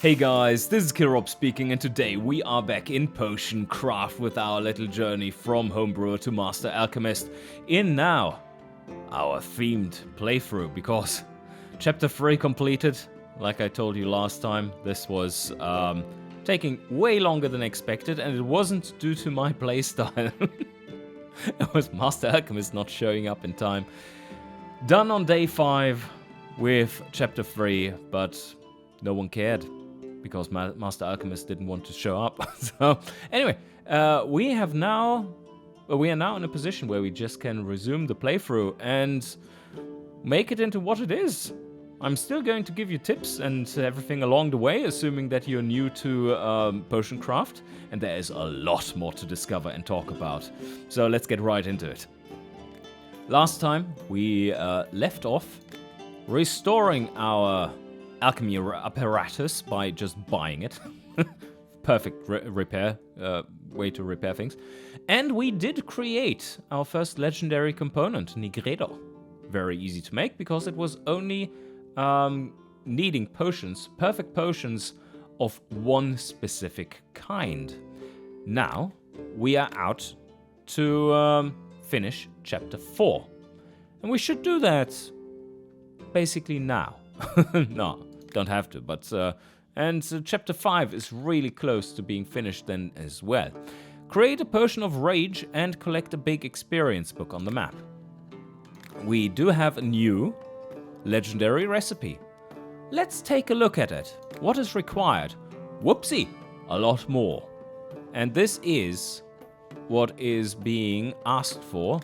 Hey guys, this is Kirop speaking, and today we are back in Potion Craft with our little journey from Homebrewer to Master Alchemist in now our themed playthrough, because Chapter 3 completed. Like I told you last time, this was taking way longer than expected, and it wasn't due to my playstyle. It was Master Alchemist not showing up in time. Done on day 5 with Chapter 3, but no one cared, because Master Alchemist didn't want to show up. So anyway, we are now in a position where we just can resume the playthrough and make it into what it is. I'm still going to give you tips and everything along the way, assuming that you're new to Potion Craft, and there is a lot more to discover and talk about. So let's get right into it. Last time we left off restoring our alchemy apparatus by just buying it. Perfect repair way to repair things. And we did create our first legendary component, Nigredo. Very easy to make because it was only needing potions, perfect potions of one specific kind. Now we are out to finish Chapter 4. And we should do that basically now. No, don't have to, but Chapter 5 is really close to being finished then as well. Create a potion of rage and collect a big experience book on the map. We do have a new legendary recipe. Let's take a look at it. What is required? Whoopsie, a lot more. And this is what is being asked for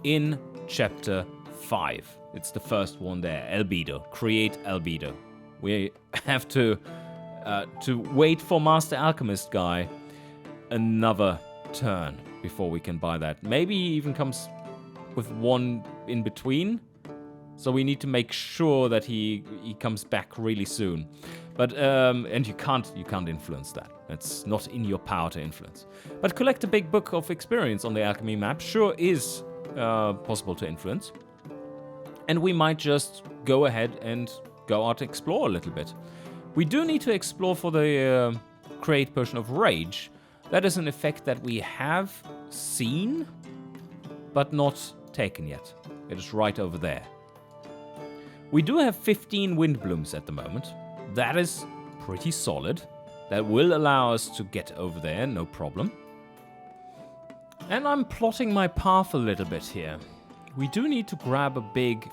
in Chapter 5. It's the first one there, Albedo. Create Albedo. We have to wait for Master Alchemist guy another turn before we can buy that. Maybe he even comes with one in between. So we need to make sure that he comes back really soon. But and you can't influence that. It's not in your power to influence. But collect a big book of experience on the alchemy map sure is possible to influence. And we might just go ahead and go out and explore a little bit. We do need to explore for the Create Potion of Rage. That is an effect that we have seen, but not taken yet. It is right over there. We do have 15 wind blooms at the moment. That is pretty solid. That will allow us to get over there, no problem. And I'm plotting my path a little bit here. We do need to grab a big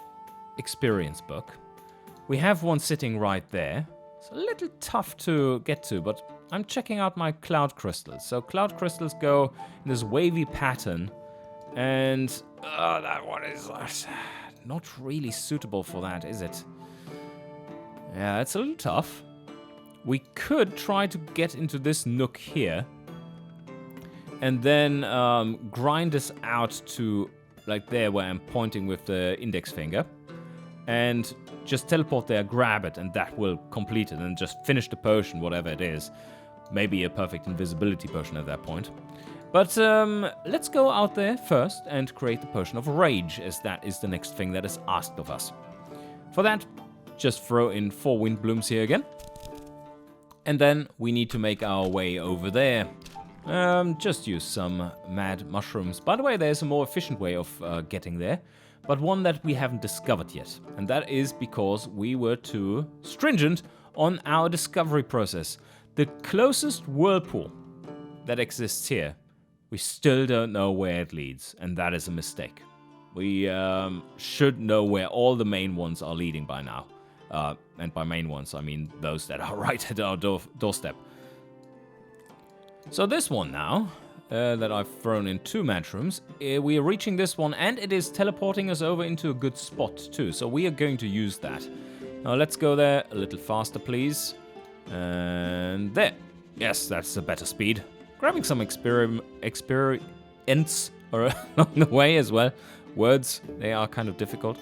experience book. We have one sitting right there. It's a little tough to get to, but I'm checking out my cloud crystals. So cloud crystals go in this wavy pattern, and that one is not really suitable for that, is it? Yeah, it's a little tough. We could try to get into this nook here, and then grind this out to like there where I'm pointing with the index finger, and just teleport there, grab it, and that will complete it, and just finish the potion, whatever it is. Maybe a perfect invisibility potion at that point. But let's go out there first and create the Potion of Rage, as that is the next thing that is asked of us. For that, just throw in 4 wind blooms here again. And then we need to make our way over there. Just use some mad mushrooms. By the way, there's a more efficient way of getting there, but one that we haven't discovered yet. And that is because we were too stringent on our discovery process. The closest whirlpool that exists here, we still don't know where it leads, and that is a mistake. We should know where all the main ones are leading by now. And by main ones, I mean those that are right at our doorstep. So this one now, that I've thrown in 2 mushrooms, we are reaching this one, and it is teleporting us over into a good spot too. So we are going to use that. Now let's go there a little faster, please. And there. Yes, that's a better speed. Grabbing some experience along the way as well. Words, they are kind of difficult.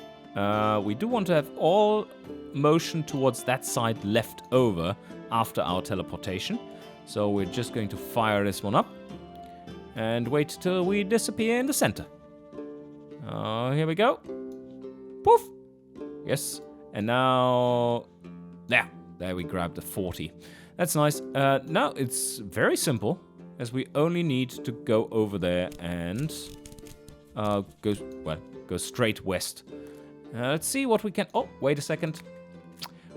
We do want to have all motion towards that side left over after our teleportation. So we're just going to fire this one up and wait till we disappear in the center. Here we go. Poof. Yes. And now, there we grab the 40. That's nice. Now, it's very simple, as we only need to go over there and go straight west. Let's see what we can... Oh, wait a second.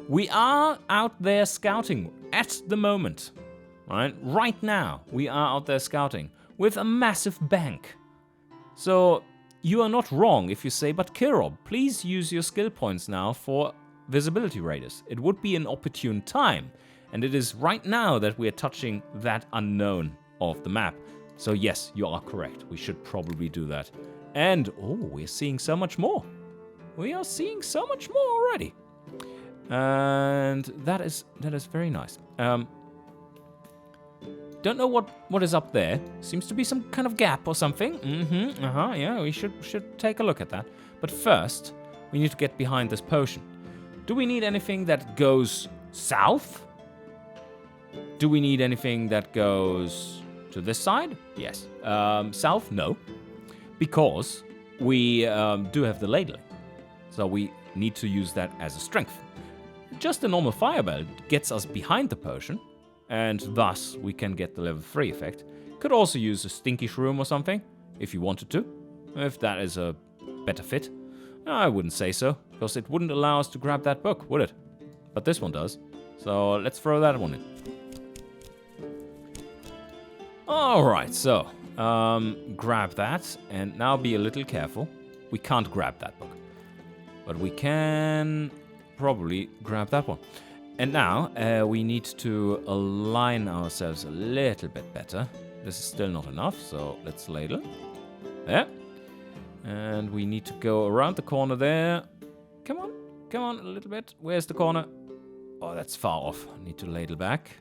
We are out there scouting at the moment. Right now, we are out there scouting with a massive bank. So, you are not wrong if you say, but Kirob, please use your skill points now for visibility raiders. It would be an opportune time. And it is right now that we are touching that unknown of the map. So yes, you are correct. We should probably do that. And, oh, we're seeing so much more. We are seeing so much more already. And that is very nice. Don't know what is up there. Seems to be some kind of gap or something. Yeah, we should take a look at that. But first, we need to get behind this potion. Do we need anything that goes south? Do we need anything that goes to this side? Yes. South? No. Because we do have the ladling. So we need to use that as a strength. Just a normal fireball gets us behind the potion, and thus we can get the level 3 effect. Could also use a stinky shroom or something, if you wanted to. If that is a better fit. I wouldn't say so, because it wouldn't allow us to grab that book, would it? But this one does. So let's throw that one in. Alright, so, grab that, and now be a little careful. We can't grab that book. But we can probably grab that one. And now, we need to align ourselves a little bit better. This is still not enough, so let's ladle. There. And we need to go around the corner there. Come on, a little bit. Where's the corner? Oh, that's far off. I need to ladle back.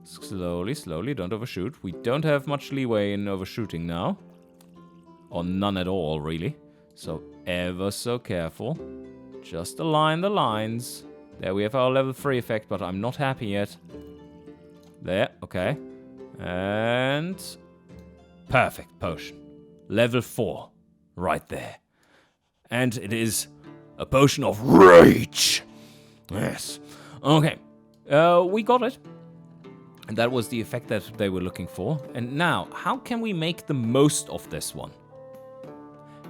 Slowly, don't overshoot. We don't have much leeway in overshooting now. Or none at all, really. So, ever so careful. Just align the lines. There we have our level 3 effect, but I'm not happy yet. There, okay. And... perfect potion. Level 4. Right there. And it is a potion of rage. Yes. Okay. We got it. And that was the effect that they were looking for. And now, how can we make the most of this one?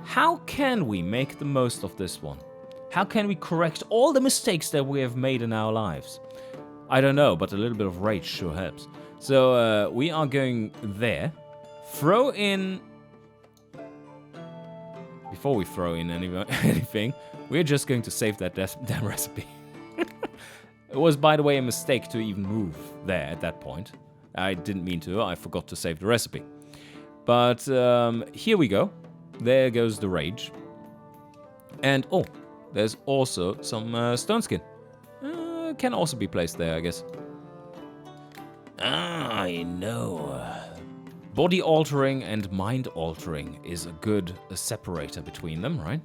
How can we make the most of this one? How can we correct all the mistakes that we have made in our lives? I don't know, but a little bit of rage sure helps. So, we are going there. Throw in... Before we throw in anything, we're just going to save that recipe. It was, by the way, a mistake to even move there at that point. I didn't mean to. I forgot to save the recipe. But here we go. There goes the rage. And, oh, there's also some stone skin. Can also be placed there, I guess. I know. Body altering and mind altering is a good separator between them, right?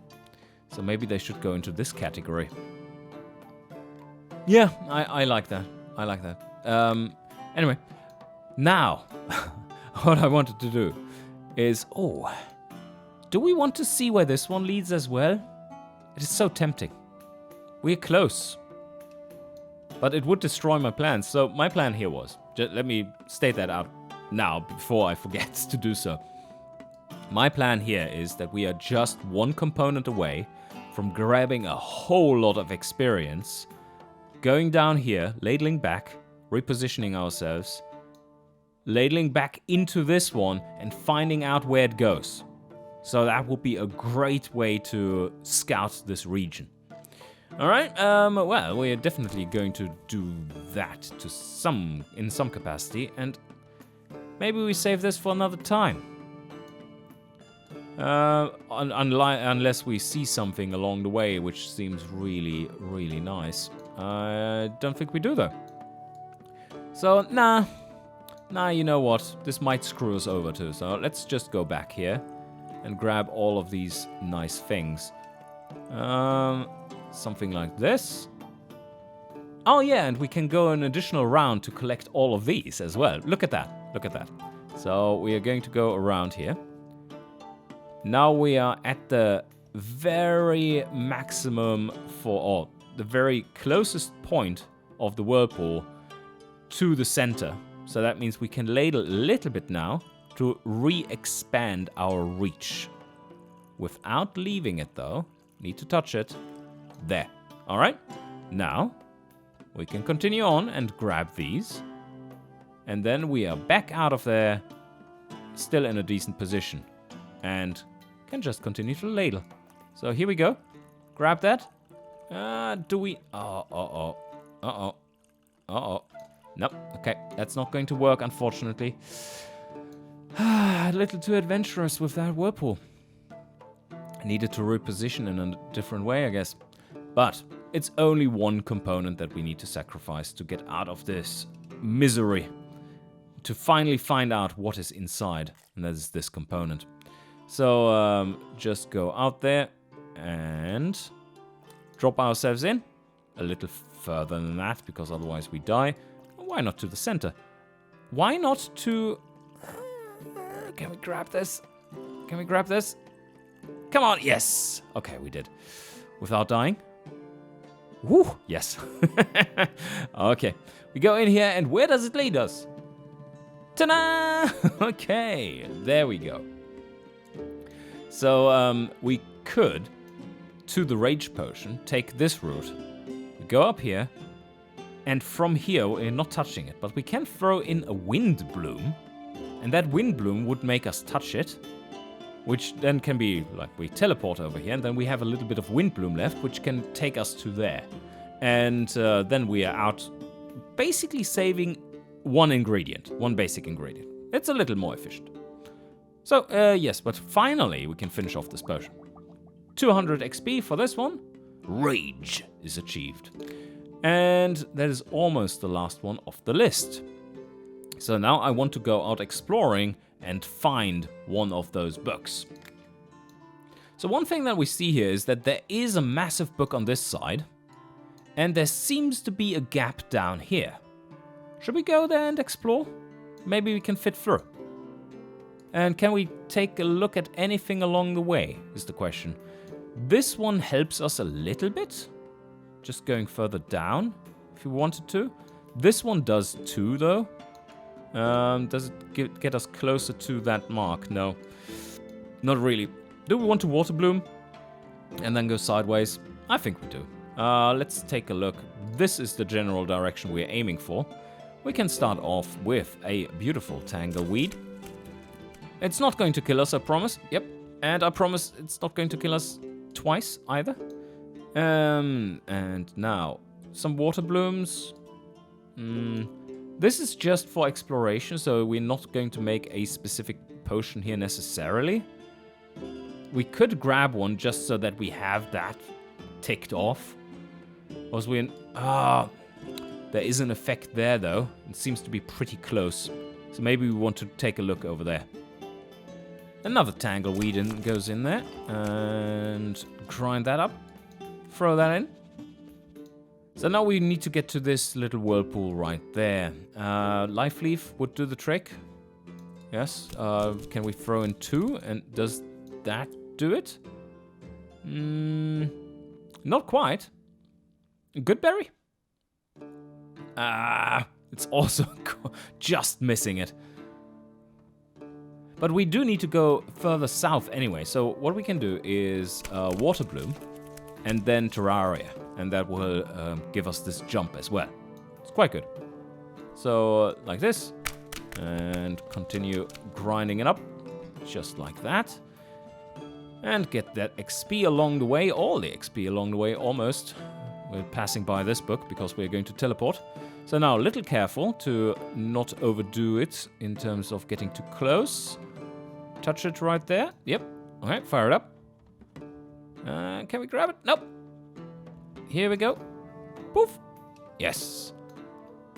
So maybe they should go into this category. Yeah, I like that. I like that. Anyway, now, what I wanted to do is... oh, do we want to see where this one leads as well? It is so tempting. We're close. But it would destroy my plans. So my plan here was... just let me state that out now before I forget to do so. My plan here is that we are just one component away from grabbing a whole lot of experience... going down here, ladling back, repositioning ourselves, ladling back into this one, and finding out where it goes. So that would be a great way to scout this region. Alright, well, we're definitely going to do that in some capacity, and maybe we save this for another time. Unless we see something along the way which seems really, really nice. I don't think we do, though. So, nah, you know what? This might screw us over, too. So, let's just go back here and grab all of these nice things. Something like this. Oh, yeah, and we can go an additional round to collect all of these as well. Look at that. Look at that. So, we are going to go around here. Now we are at the very maximum for all. The very closest point of the whirlpool to the center. So that means we can ladle a little bit now to re-expand our reach. Without leaving it though, need to touch it. There. All right. Now we can continue on and grab these. And then we are back out of there, still in a decent position. And can just continue to ladle. So here we go. Grab that. Do we... Uh-oh. Nope. Okay, that's not going to work, unfortunately. A little too adventurous with that whirlpool. Needed to reposition in a different way, I guess. But it's only one component that we need to sacrifice to get out of this misery. To finally find out what is inside. And that is this component. So, just go out there and drop ourselves in. A little further than that, because otherwise we die. Why not to the center? Why not to... Can we grab this? Can we grab this? Come on, yes! Okay, we did. Without dying. Woo, yes. Okay, we go in here, and where does it lead us? Ta-da! Okay, there we go. So, we could, to the Rage Potion, take this route. We go up here, and from here, we're not touching it, but we can throw in a Wind Bloom, and that Wind Bloom would make us touch it, which then can be, like, we teleport over here, and then we have a little bit of Wind Bloom left, which can take us to there. And then we are out, basically saving one ingredient, one basic ingredient. It's a little more efficient. So, yes, but finally we can finish off this potion. 200 XP for this one. Rage is achieved. And that is almost the last one off the list. So now I want to go out exploring and find one of those books. So one thing that we see here is that there is a massive book on this side, and there seems to be a gap down here. Should we go there and explore? Maybe we can fit through. And can we take a look at anything along the way, is the question. This one helps us a little bit. Just going further down, if you wanted to. This one does too, though. Does it get us closer to that mark? No. Not really. Do we want to Water Bloom? And then go sideways? I think we do. Let's take a look. This is the general direction we're aiming for. We can start off with a beautiful Tangleweed. It's not going to kill us, I promise. Yep. And I promise it's not going to kill us twice either. And now, some Water Blooms. This is just for exploration, so we're not going to make a specific potion here necessarily. We could grab one just so that we have that ticked off. Was we in... there is an effect there, though. It seems to be pretty close. So maybe we want to take a look over there. Another Tangleweed goes in there. And grind that up. Throw that in. So now we need to get to this little whirlpool right there. Life Leaf would do the trick. Yes. Can we throw in 2? And does that do it? Not quite. Good berry? It's also just missing it. But we do need to go further south anyway. So what we can do is Water Bloom and then Terraria. And that will give us this jump as well. It's quite good. So like this. And continue grinding it up. Just like that. And get that XP along the way. All the XP along the way almost. We're passing by this book because we're going to teleport. So now a little careful to not overdo it in terms of getting too close. Touch it right there. Yep. Okay, fire it up. Can we grab it? Nope. Here we go. Poof. Yes.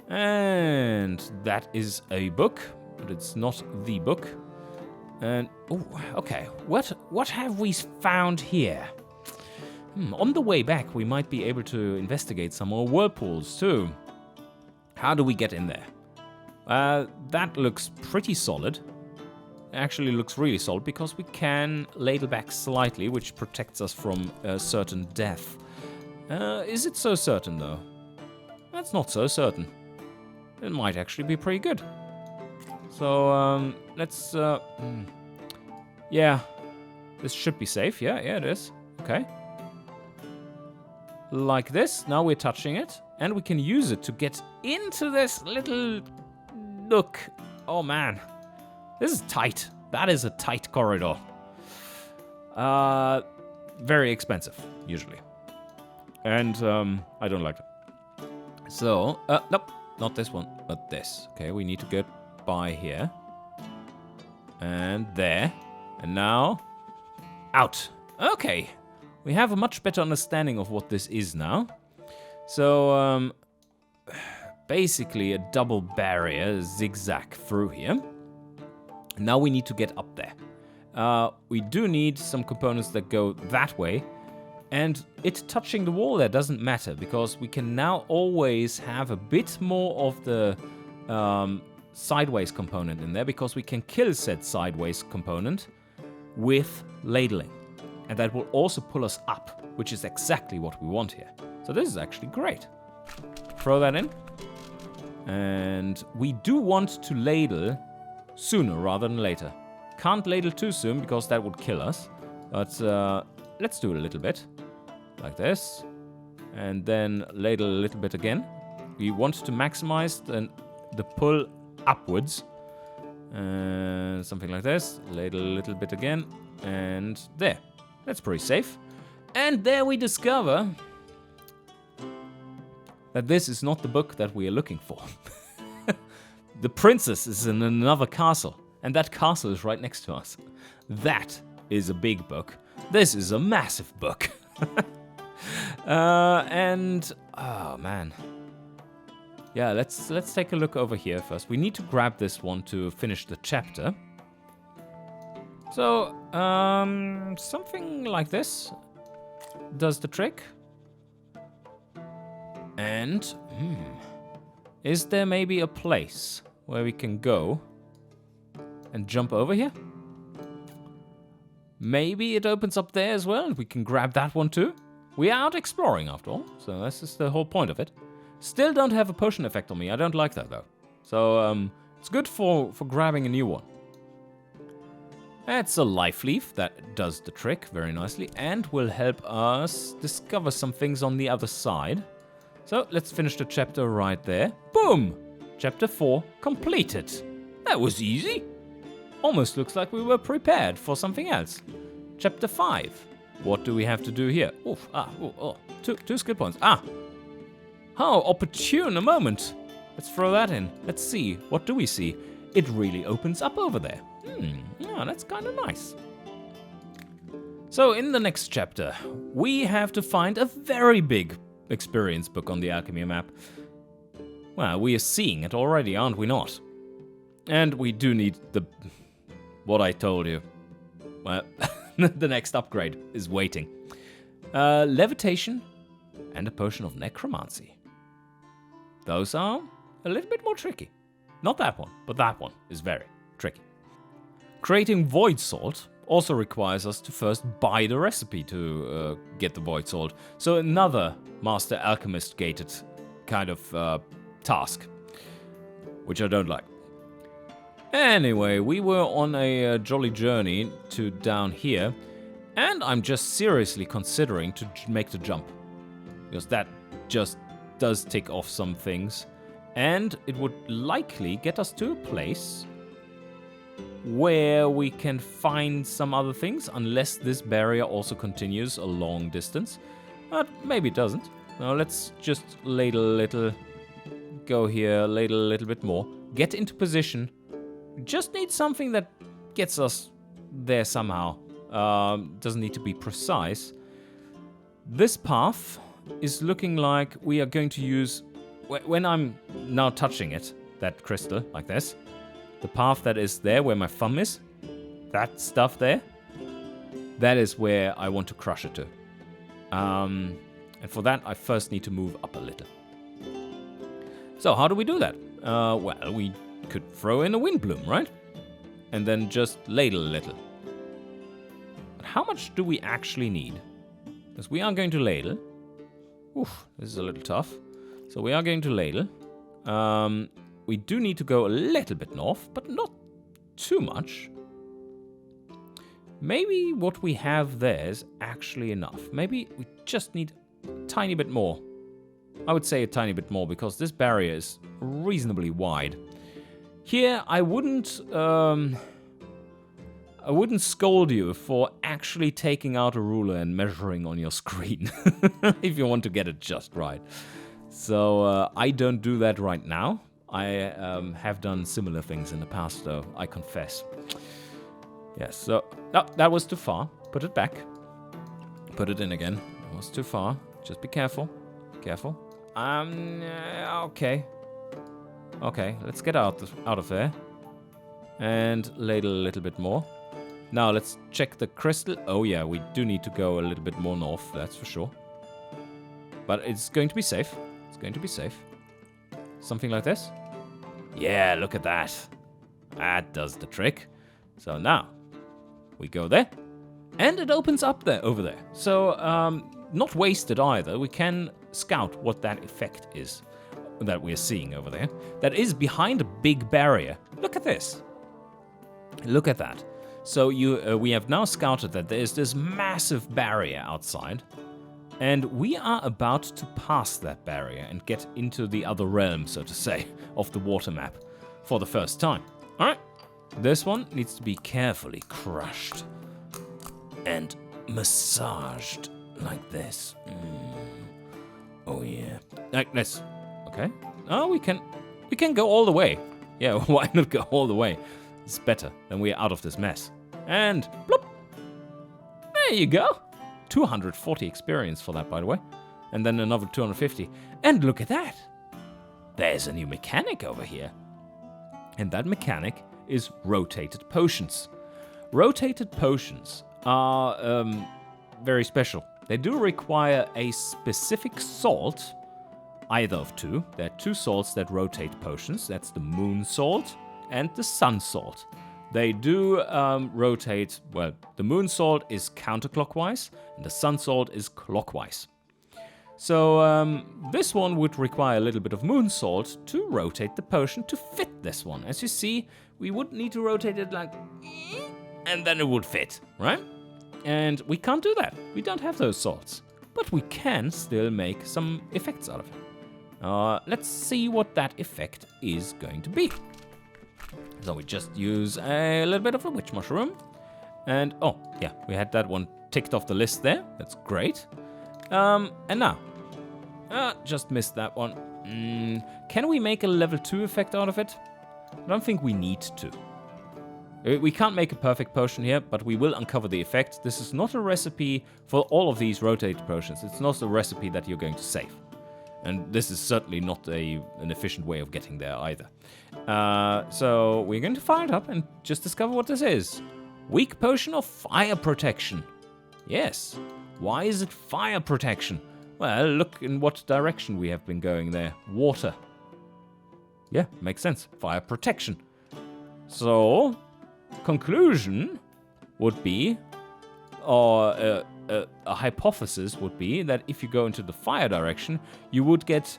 And that is a book, but it's not the book. And oh, okay. What have we found here? On the way back, we might be able to investigate some more whirlpools too. How do we get in there? That looks pretty solid. Actually looks really solid because we can ladle back slightly, which protects us from certain death. Is it so certain though? That's not so certain. It might actually be pretty good. So, let's, yeah. This should be safe. Yeah, it is. Okay. Like this. Now we're touching it. And we can use it to get into this little nook. Oh, man. This is tight. That is a tight corridor. Very expensive, usually. And, I don't like it. So, nope. Not this one, but this. Okay, we need to get by here. And there. And now, out. Okay. We have a much better understanding of what this is now. So, basically a double barrier zigzag through here. Now we need to get up there. We do need some components that go that way. And it touching the wall there doesn't matter, because we can now always have a bit more of the sideways component in there, because we can kill said sideways component with ladling. And that will also pull us up, which is exactly what we want here. So this is actually great. Throw that in. And we do want to ladle sooner rather than later. Can't ladle too soon, because that would kill us. But let's do a little bit. Like this. And then ladle a little bit again. We want to maximize the pull upwards. And something like this. Ladle a little bit again. And there. That's pretty safe. And there we discover that this is not the book that we are looking for. The princess is in another castle. And that castle is right next to us. That is a big book. This is a massive book. And oh man, yeah. Let's take a look over here first. We need to grab this one to finish the chapter. So something like this does the trick. And is there maybe a place where we can go and jump over here? Maybe it opens up there as well, and we can grab that one too. We are out exploring after all, so this is the whole point of it. Still don't have a potion effect on me, I don't like that though. So it's good for grabbing a new one. That's a life leaf that does the trick very nicely and will help us discover some things on the other side. So let's finish the chapter right there. Boom! Chapter 4 completed. That was easy. Almost looks like we were prepared for something else. Chapter 5. What do we have to do here? Oof, two skill points. How opportune a moment. Let's throw that in. Let's see. What do we see? It really opens up over there. Yeah, that's kind of nice. So in the next chapter, we have to find a very big experience book on the Alchemy map. Well, we are seeing it already, aren't we not? And we do need what I told you. Well, the next upgrade is waiting. Levitation and a potion of necromancy. Those are a little bit more tricky. Not that one, but that one is very tricky. Creating void salt also requires us to first buy the recipe to get the void salt. So another master alchemist gated kind of task, which I don't like. Anyway, we were on a jolly journey to down here, and I'm just seriously considering to make the jump, because that just does tick off some things, and it would likely get us to a place where we can find some other things, unless this barrier also continues a long distance. But maybe it doesn't. Now let's just ladle a little, go here, ladle a little bit more, get into position. Just need something that gets us there somehow. Doesn't need to be precise. This path is looking like we are going to use, when I'm now touching it, that crystal, like this, the path that is there where my thumb is, that stuff there, that is where I want to crush it to. And for that, I first need to move up a little. So how do we do that? Well, we could throw in a wind bloom, right? And then just ladle a little. But how much do we actually need? Because we are going to ladle. Oof, this is a little tough. So we are going to ladle. We do need to go a little bit north, but not too much. Maybe what we have there is actually enough. Maybe we just need a tiny bit more. I would say a tiny bit more, because this barrier is reasonably wide. Here, I wouldn't scold you for actually taking out a ruler and measuring on your screen if you want to get it just right. So I don't do that right now. I have done similar things in the past, though, I confess. Yes, so that was too far. Put it back. Put it in again. That was too far. Just be careful. Careful. Okay. Okay, let's get out of there. And ladle a little bit more. Now let's check the crystal. Oh yeah, we do need to go a little bit more north, that's for sure. But it's going to be safe. It's going to be safe. Something like this. Yeah, look at that. That does the trick. So now, we go there. And it opens up there, over there. So, not wasted either. We can scout what that effect is that we're seeing over there. That is behind a big barrier. Look at this. Look at that. So we have now scouted that there's this massive barrier outside. And we are about to pass that barrier and get into the other realm, so to say, of the water map for the first time. Alright. This one needs to be carefully crushed and massaged like this. Oh yeah. Like this. Okay. Oh, we can go all the way. Yeah, why not go all the way? It's better. Then we're out of this mess. And bloop. There you go. 240 experience for that, by the way. And then another 250. And look at that. There's a new mechanic over here. And that mechanic is rotated potions. Rotated potions are very special. They do require a specific salt, either of two. There are two salts that rotate potions. That's the moon salt and the sun salt. They do rotate, well, the moon salt is counterclockwise and the sun salt is clockwise. So this one would require a little bit of moon salt to rotate the potion to fit this one. As you see, we would need to rotate it like, and then it would fit, right? And we can't do that. We don't have those salts. But we can still make some effects out of it. Let's see what that effect is going to be. So we just use a little bit of a witch mushroom. And, oh, yeah, we had that one ticked off the list there. That's great. And now, just missed that one. Can we make a level 2 effect out of it? I don't think we need to. We can't make a perfect potion here, but we will uncover the effect. This is not a recipe for all of these rotated potions. It's not a recipe that you're going to save. And this is certainly not an efficient way of getting there either. So we're going to fire it up and just discover what this is. Weak potion of fire protection. Yes. Why is it fire protection? Well, look in what direction we have been going there. Water. Yeah, makes sense. Fire protection. So, conclusion would be, or a hypothesis would be, that if you go into the fire direction, you would get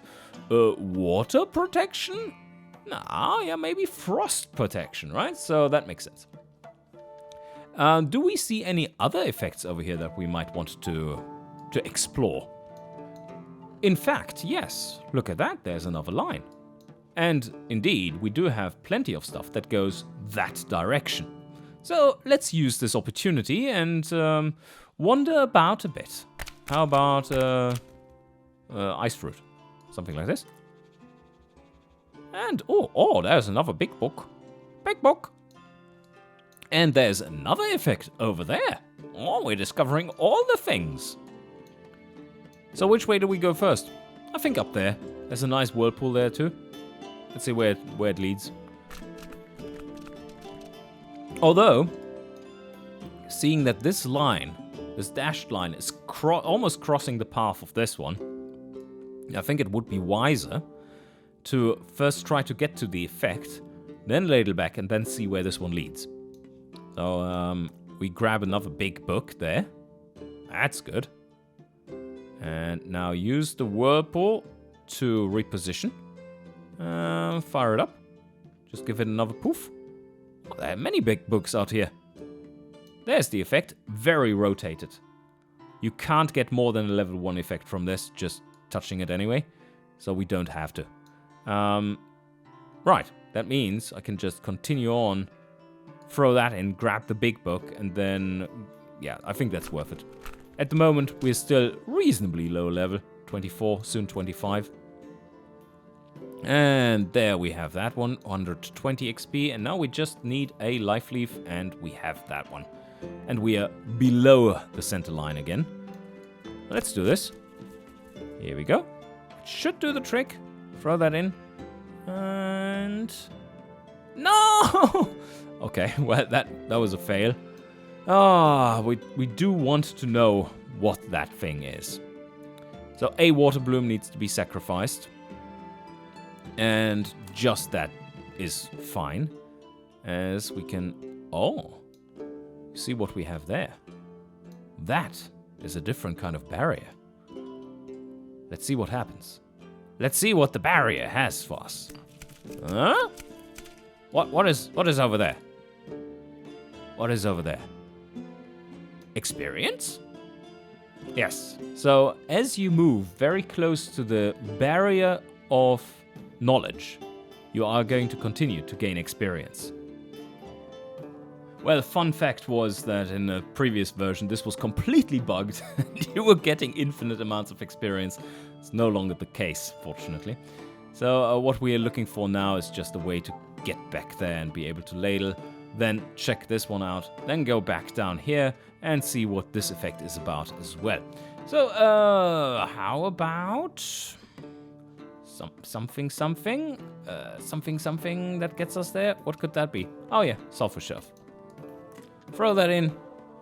water protection? Nah, yeah, maybe frost protection, right? So that makes sense. Do we see any other effects over here that we might want to explore? In fact, yes. Look at that, there's another line. And indeed, we do have plenty of stuff that goes that direction. So let's use this opportunity and wander about a bit. How about ice fruit? Something like this. And, oh, there's another big book. Big book. And there's another effect over there. Oh, we're discovering all the things. So which way do we go first? I think up there. There's a nice whirlpool there too. Let's see where it leads. Although, seeing that this line, this dashed line, is almost crossing the path of this one, I think it would be wiser to first try to get to the effect, then ladle back, and then see where this one leads. So, we grab another big book there. That's good. And now use the whirlpool to reposition. Fire it up. Just give it another poof. Oh, there are many big books out here. There's the effect. Very rotated. You can't get more than a level 1 effect from this, just touching it anyway. So we don't have to. Right, that means I can just continue on, throw that in, grab the big book, and then, yeah, I think that's worth it. At the moment, we're still reasonably low level, 24, soon 25. And there we have that one, 120 XP, and now we just need a life leaf, and we have that one. And we are below the center line again. Let's do this. Here we go. Should do the trick. Throw that in. And... No! Okay, well, that was a fail. We do want to know what that thing is. So a water bloom needs to be sacrificed. And just that is fine. As we can... Oh! See what we have there. That is a different kind of barrier. Let's see what happens. Let's see what the barrier has for us. Huh? What is over there? What is over there? Experience? Yes. So as you move very close to the barrier of knowledge, you are going to continue to gain experience. Well, fun fact was that in a previous version, this was completely bugged. You were getting infinite amounts of experience. It's no longer the case, fortunately. So what we are looking for now is just a way to get back there and be able to ladle. Then check this one out. Then go back down here and see what this effect is about as well. So, how about... something that gets us there? What could that be? Oh yeah, sulfur shelf. Throw that in.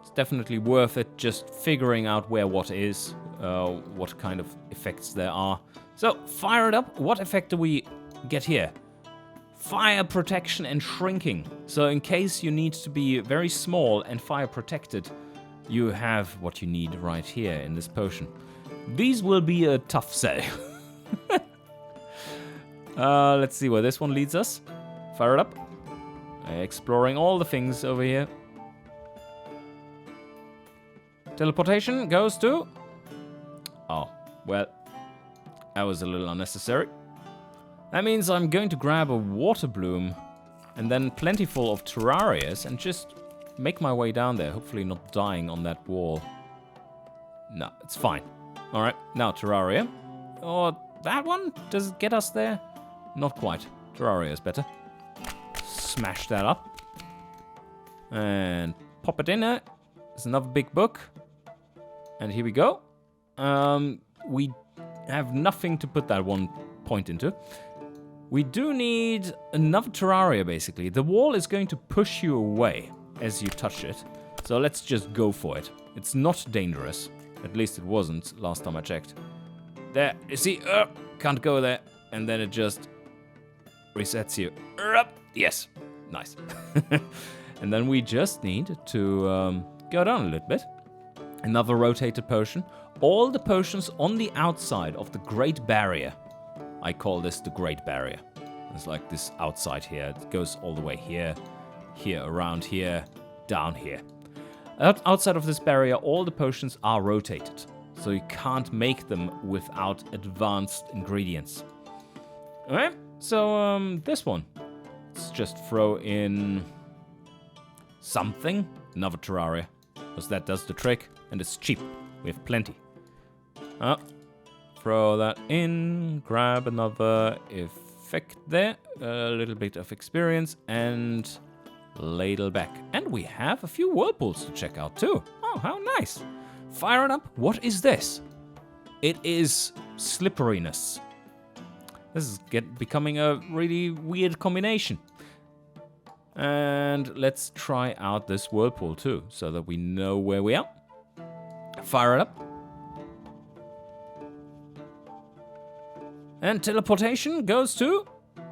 It's definitely worth it, just figuring out where what is, what kind of effects there are. So, fire it up. What effect do we get here? Fire protection and shrinking. So in case you need to be very small and fire protected, you have what you need right here in this potion. These will be a tough sell. Let's see where this one leads us. Fire it up. Exploring all the things over here. Teleportation goes to... Oh, well, that was a little unnecessary. That means I'm going to grab a water bloom and then plentiful of terrarias and just make my way down there, hopefully not dying on that wall. No, it's fine. All right, now terraria. Or that one? Does it get us there? Not quite. Terraria is better. Smash that up. And pop it in there. There's another big book. And here we go. We have nothing to put that one point into. We do need another terraria, basically. The wall is going to push you away as you touch it. So let's just go for it. It's not dangerous. At least it wasn't last time I checked. There, you see, can't go there. And then it just resets you. Yes, nice. And then we just need to go down a little bit. Another rotated potion. All the potions on the outside of the Great Barrier. I call this the Great Barrier. It's like this outside here. It goes all the way here, here, around here, down here. Outside of this barrier, all the potions are rotated. So you can't make them without advanced ingredients. Alright, so this one. Let's just throw in something. Another terraria. Because that does the trick. And it's cheap. We have plenty. Throw that in. Grab another effect there. A little bit of experience. And ladle back. And we have a few whirlpools to check out too. Oh, how nice. Fire it up. What is this? It is slipperiness. This is becoming a really weird combination. And let's try out this whirlpool too, so that we know where we are. Fire it up. And teleportation goes to...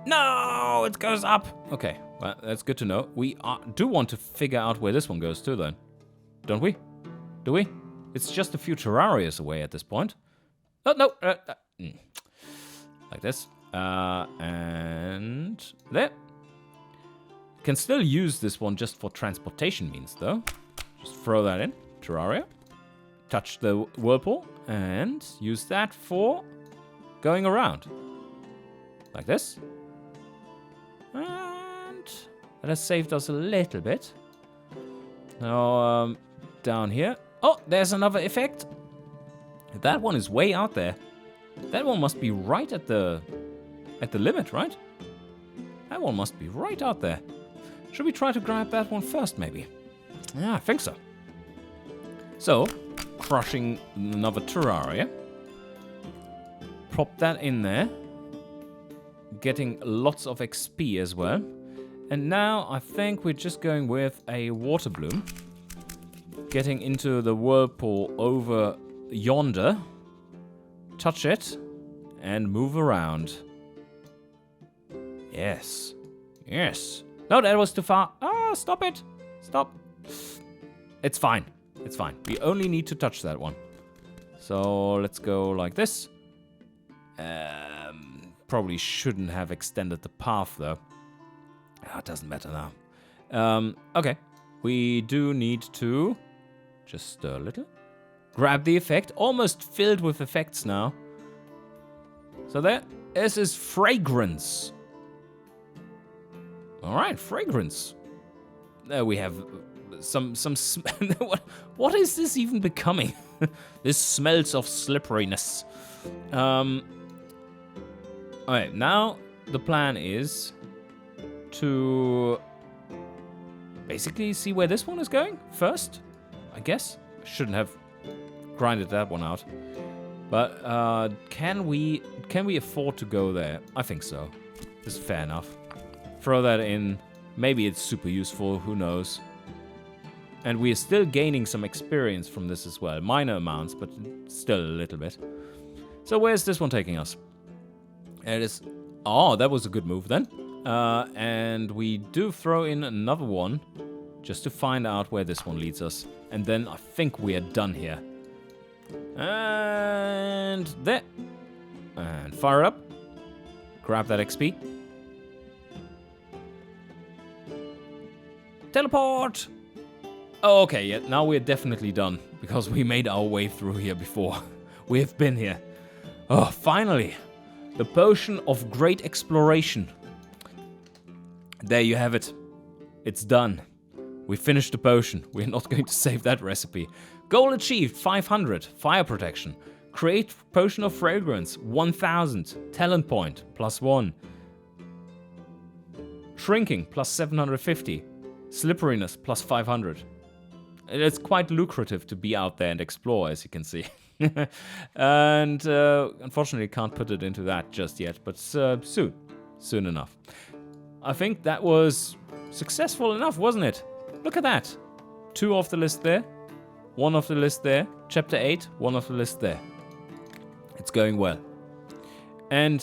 No, it goes up. Okay, well, that's good to know. We do want to figure out where this one goes to then. Don't we? Do we? It's just a few terrarias away at this point. Oh, no. Like this. And there. Can still use this one just for transportation means, though. Just throw that in. Terraria. Touch the whirlpool. And use that for going around. Like this. And that has saved us a little bit. Now, down here. Oh, there's another effect. That one is way out there. That one must be right at the limit, right? That one must be right out there. Should we try to grab that one first, maybe? Yeah, I think so. So, crushing another Terraria. Prop that in there. Getting lots of XP as well. And now I think we're just going with a water bloom. Getting into the whirlpool over yonder. Touch it. And move around. Yes. Yes. No, that was too far. Ah, stop it. Stop. It's fine. It's fine. We only need to touch that one. So let's go like this. Probably shouldn't have extended the path though. It doesn't matter now. Okay. We do need to just a little grab the effect. Almost filled with effects now. So there. This is fragrance. All right, fragrance. There we have some what is this even becoming? This smells of slipperiness. Alright, now the plan is to basically see where this one is going first, I guess. I shouldn't have grinded that one out. But can we afford to go there? I think so. This is fair enough. Throw that in. Maybe it's super useful, who knows. And we are still gaining some experience from this as well. Minor amounts, but still a little bit. So where's this one taking us? It is... Oh, that was a good move then. And we do throw in another one just to find out where this one leads us. And then I think we are done here. And there. And fire up. Grab that XP. Teleport! Oh, okay, yeah, now we're definitely done. Because we made our way through here before. We have been here. Oh, finally. The Potion of Great Exploration. There you have it. It's done. We finished the potion. We're not going to save that recipe. Goal achieved, 500. Fire protection. Create Potion of Fragrance, 1000. Talent point, +1. Shrinking, +750. Slipperiness, +500. It's quite lucrative to be out there and explore, as you can see. And unfortunately, can't put it into that just yet, but soon enough. I think that was successful enough, wasn't it? Look at that. 2 off the list there, 1 off the list there, chapter 8, 1 off the list there. It's going well. And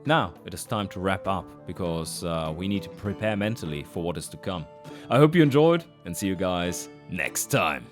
now it is time to wrap up, because we need to prepare mentally for what is to come. I hope you enjoyed, and see you guys next time.